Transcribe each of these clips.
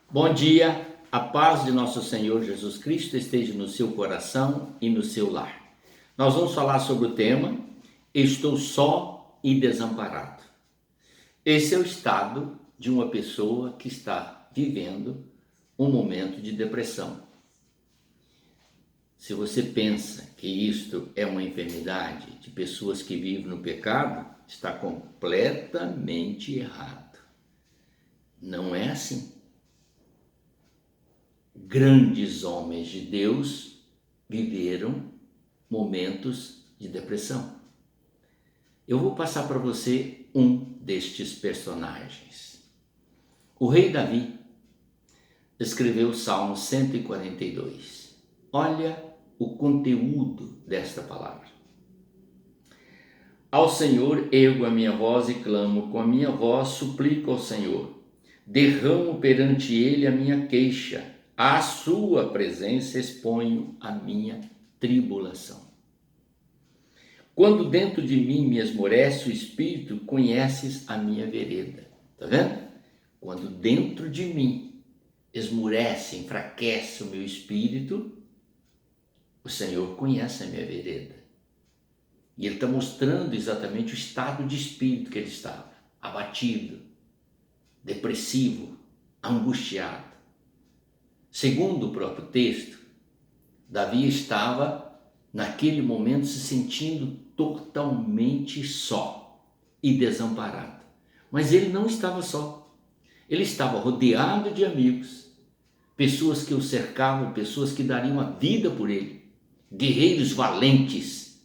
Bom dia, a paz de nosso Senhor Jesus Cristo esteja no seu coração e no seu lar. Nós vamos falar sobre o tema Estou só e desamparado. Esse é o estado de uma pessoa que está vivendo um momento de depressão. Se você pensa que isto é uma enfermidade de pessoas que vivem no pecado, está completamente errado. Não é assim. Grandes homens de Deus viveram momentos de depressão. Eu vou passar para você um destes personagens. O rei Davi escreveu o Salmo 142. Olha o conteúdo desta palavra. Ao Senhor ergo a minha voz e clamo, com a minha voz suplico ao Senhor. Derramo perante ele a minha queixa, à sua presença exponho a minha tribulação. Quando dentro de mim me esmorece o espírito, conheces a minha vereda. Está vendo? Quando dentro de mim esmorece, enfraquece o meu espírito, o Senhor conhece a minha vereda. E ele está mostrando exatamente o estado de espírito que ele estava, abatido, depressivo, angustiado. Segundo o próprio texto, Davi estava naquele momento se sentindo totalmente só e desamparado. Mas ele não estava só. Ele estava rodeado de amigos, pessoas que o cercavam, pessoas que dariam a vida por ele, guerreiros valentes,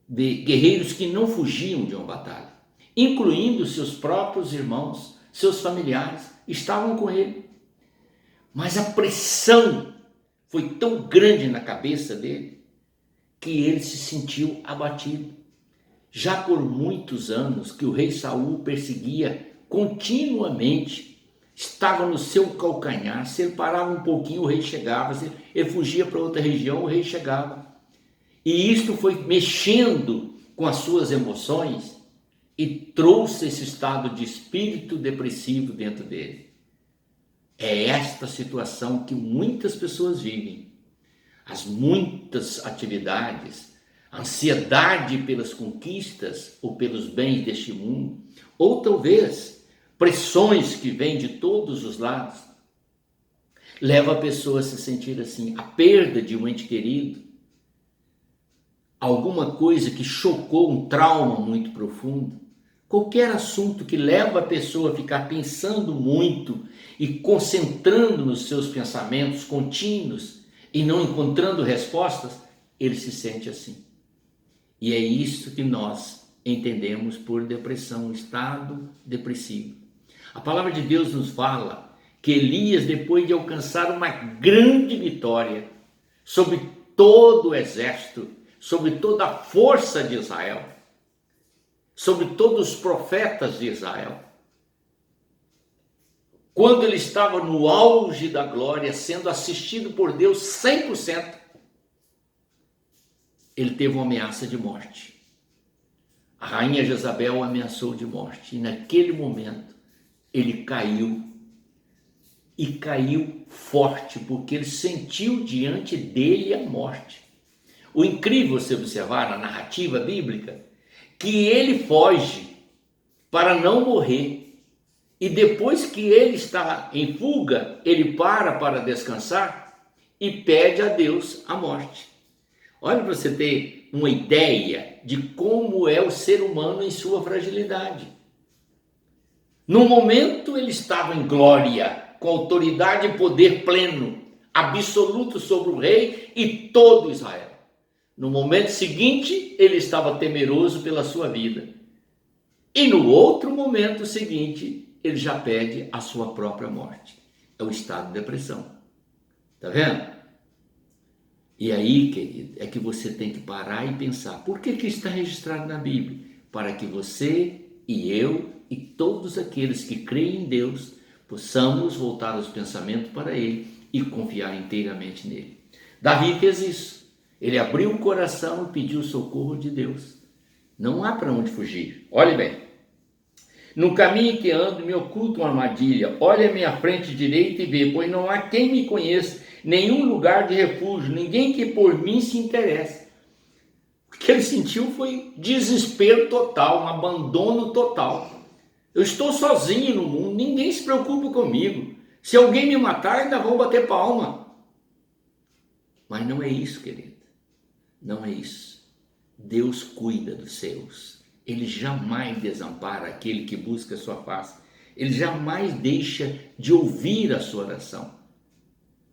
guerreiros que não fugiam de uma batalha, incluindo seus próprios irmãos, seus familiares, estavam com ele. Mas a pressão foi tão grande na cabeça dele que ele se sentiu abatido. Já por muitos anos que o rei Saul perseguia continuamente, estava no seu calcanhar, se ele parava um pouquinho o rei chegava, se ele fugia para outra região o rei chegava. E isto foi mexendo com as suas emoções e trouxe esse estado de espírito depressivo dentro dele. É esta situação que muitas pessoas vivem. As muitas atividades, a ansiedade pelas conquistas ou pelos bens deste mundo, ou talvez pressões que vêm de todos os lados, leva a pessoa a se sentir assim, a perda de um ente querido, alguma coisa que chocou, um trauma muito profundo. Qualquer assunto que leva a pessoa a ficar pensando muito e concentrando nos seus pensamentos contínuos e não encontrando respostas, ele se sente assim. E é isso que nós entendemos por depressão, um estado depressivo. A palavra de Deus nos fala que Elias, depois de alcançar uma grande vitória sobre todo o exército, sobre toda a força de Israel, sobre todos os profetas de Israel, quando ele estava no auge da glória, sendo assistido por Deus 100%, ele teve uma ameaça de morte. A rainha Jezabel o ameaçou de morte, e naquele momento ele caiu, e caiu forte, porque ele sentiu diante dele a morte. O incrível, você observar na narrativa bíblica, que ele foge para não morrer. E depois que ele está em fuga, ele para descansar e pede a Deus a morte. Olha, para você ter uma ideia de como é o ser humano em sua fragilidade. No momento ele estava em glória, com autoridade e poder pleno, absoluto sobre o rei e todo Israel. No momento seguinte, ele estava temeroso pela sua vida. E no outro momento seguinte, ele já pede a sua própria morte. É o estado de depressão. Tá vendo? E aí, querido, é que você tem que parar e pensar. Por que está registrado na Bíblia? Para que você e eu e todos aqueles que creem em Deus possamos voltar os pensamentos para Ele e confiar inteiramente nele. Davi fez isso. Ele abriu o coração e pediu socorro de Deus. Não há para onde fugir. Olhe bem. No caminho que ando, me oculta uma armadilha. Olha a minha frente direita e vê, pois não há quem me conheça, nenhum lugar de refúgio, ninguém que por mim se interesse. O que ele sentiu foi desespero total, um abandono total. Eu estou sozinho no mundo, ninguém se preocupa comigo. Se alguém me matar, ainda vão bater palma. Mas não é isso, querido. Não é isso. Deus cuida dos seus. Ele jamais desampara aquele que busca a sua face. Ele jamais deixa de ouvir a sua oração.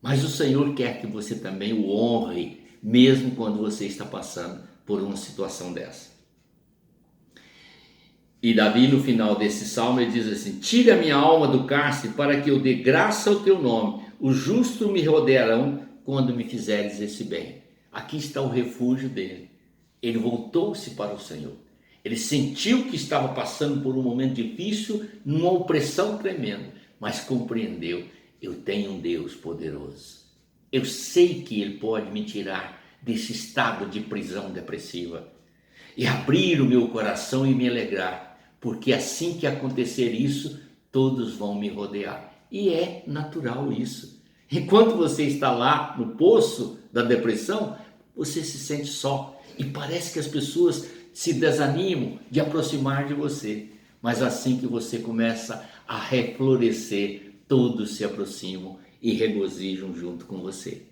Mas o Senhor quer que você também o honre, mesmo quando você está passando por uma situação dessa. E Davi, no final desse salmo, ele diz assim: tira minha alma do cárcere para que eu dê graça ao teu nome. Os justos me rodearão quando me fizeres esse bem. Aqui está o refúgio dele. Ele voltou-se para o Senhor. Ele sentiu que estava passando por um momento difícil, numa opressão tremenda, mas compreendeu: eu tenho um Deus poderoso. Eu sei que Ele pode me tirar desse estado de prisão depressiva e abrir o meu coração e me alegrar, porque assim que acontecer isso, todos vão me rodear. E é natural isso. Enquanto você está lá no poço da depressão, você se sente só e parece que as pessoas se desanimam de aproximar de você. Mas assim que você começa a reflorescer, todos se aproximam e regozijam junto com você.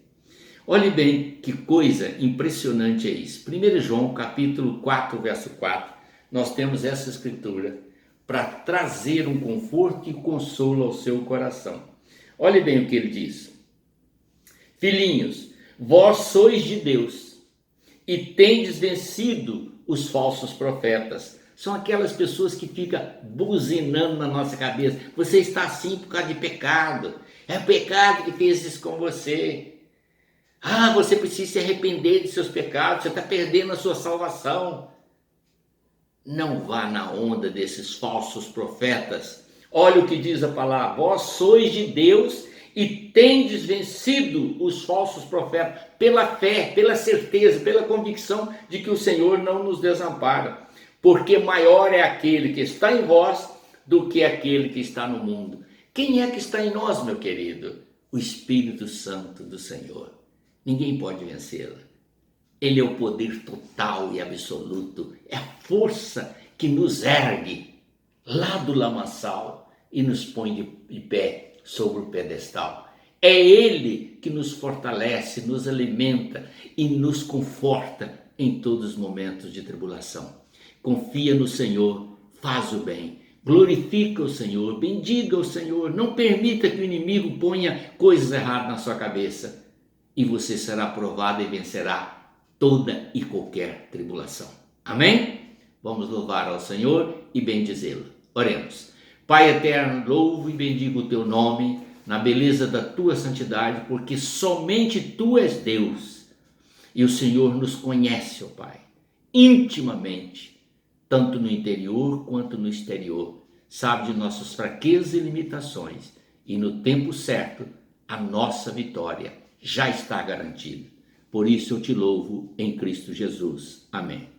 Olhe bem que coisa impressionante é isso. 1 João capítulo 4, verso 4, nós temos essa escritura para trazer um conforto e consolo ao seu coração. Olhe bem o que ele diz: filhinhos, vós sois de Deus e tendes vencido os falsos profetas. São aquelas pessoas que ficam buzinando na nossa cabeça: você está assim por causa de pecado, é o pecado que fez isso com você. Ah, você precisa se arrepender de seus pecados, você está perdendo a sua salvação. Não vá na onda desses falsos profetas. Olha o que diz a palavra: vós sois de Deus e tendes vencido os falsos profetas pela fé, pela certeza, pela convicção de que o Senhor não nos desampara. Porque maior é aquele que está em vós do que aquele que está no mundo. Quem é que está em nós, meu querido? O Espírito Santo do Senhor. Ninguém pode vencê-la. Ele é o poder total e absoluto. É a força que nos ergue lá do lamaçal e nos põe de pé sobre o pedestal. É Ele que nos fortalece, nos alimenta e nos conforta em todos os momentos de tribulação. Confia no Senhor, faz o bem, glorifica o Senhor, bendiga o Senhor, não permita que o inimigo ponha coisas erradas na sua cabeça e você será provado e vencerá toda e qualquer tribulação. Amém? Vamos louvar ao Senhor e bendizê-lo. Oremos. Pai eterno, louvo e bendigo o teu nome na beleza da tua santidade, porque somente tu és Deus e o Senhor nos conhece, ó Pai, intimamente, tanto no interior quanto no exterior, sabe de nossas fraquezas e limitações, e no tempo certo a nossa vitória já está garantida. Por isso eu te louvo em Cristo Jesus. Amém.